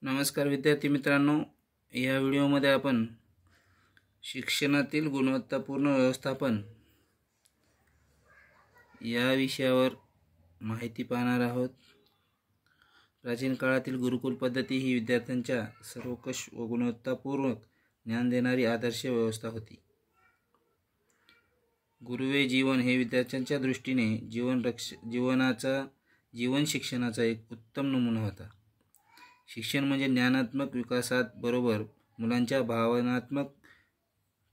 नमस्कार विद्यार्थी मित्रांनो, या व्हिडिओमध्ये आपण शिक्षणातील गुणवत्तापूर्ण व्यवस्थापन या विषयावर माहिती पाहणार आहोत। प्राचीन काळातील गुरुकुल पद्धती ही विद्यार्थ्यांच्या सर्वंकष व गुणवत्तापूर्वक ज्ञान देणारी आदर्श व्यवस्था होती। गुरुवे जीवन हे विद्यार्थ्यांच्या दृष्टीने जीवन शिक्षणाचा एक उत्तम नमुना होता। शिक्षण म्हणजे ज्ञानात्मक विकासात बरोबर मुलांच्या भावनात्मक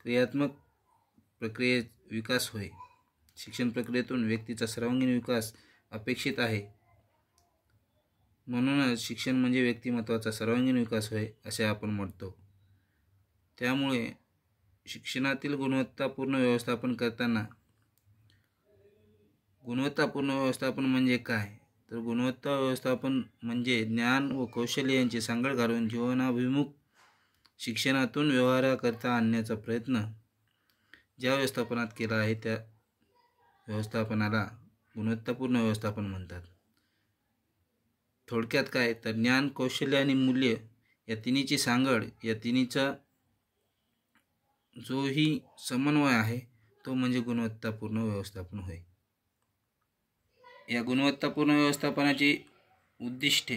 क्रियात्मक प्रक्रियेत विकास होय। शिक्षण प्रक्रियेतून व्यक्तीचा सर्वांगीण विकास अपेक्षित आहे। म्हणूनच शिक्षण म्हणजे व्यक्तिमत्वाचा सर्वांगीण विकास होय असे आपण म्हणतो। त्यामुळे शिक्षणातील गुणवत्तापूर्ण व्यवस्थापन करताना गुणवत्तापूर्ण व्यवस्थापन म्हणजे काय? तर गुणवत्ता व्यवस्थापन म्हणजे ज्ञान व कौशल्य यांची सांगड घालून जीवनाभिमुख शिक्षणातून व्यवहाराकरता आणण्याचा प्रयत्न ज्या व्यवस्थापनात केला आहे त्या व्यवस्थापनाला गुणवत्तापूर्ण व्यवस्थापन म्हणतात। थोडक्यात काय तर ज्ञान, कौशल्य आणि मूल्य या तिन्हीची सांगड, या तिन्हीचा जो ही समन्वय आहे तो म्हणजे गुणवत्तापूर्ण व्यवस्थापन होय। या गुणवत्तापूर्ण व्यवस्थापनाची उद्दिष्टे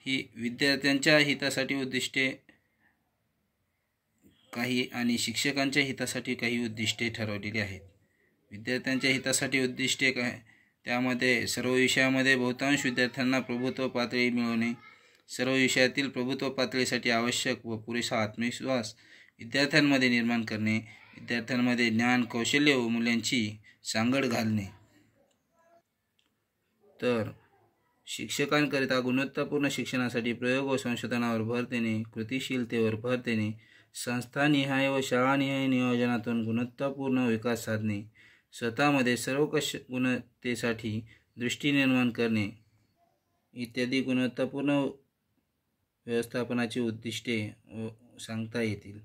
ही विद्यार्थ्यांच्या हितासाठी उद्दिष्टे काही आणि शिक्षकांच्या हितासाठी काही उद्दिष्टे ठरवलेली आहेत। विद्यार्थ्यांच्या हितासाठी उद्दिष्टे काय? त्यामध्ये सर्व विषयामध्ये बहुतांश विद्यार्थ्यांना प्रभुत्व पातळी मिळवणे, सर्व विषयातील प्रभुत्व पातळीसाठी आवश्यक व पुरेसा आत्मविश्वास विद्यार्थ्यांमध्ये निर्माण करणे, विद्यार्थ्यांमध्ये ज्ञान, कौशल्य व मूल्यांची सांगड घालणे। तर शिक्षकांकरिता गुणवत्तापूर्ण शिक्षणासाठी प्रयोग व संशोधनावर भर देणे, कृतिशीलतेवर भर देणे, संस्थानिहाय व शाळानिहाय नियोजनातून गुणवत्तापूर्ण विकास साधणे, स्वतःमध्ये सर्वंकष गुणवत्तेसाठी दृष्टी निर्माण करणे इत्यादी गुणवत्तापूर्ण व्यवस्थापनाची उद्दिष्टे सांगता येतील।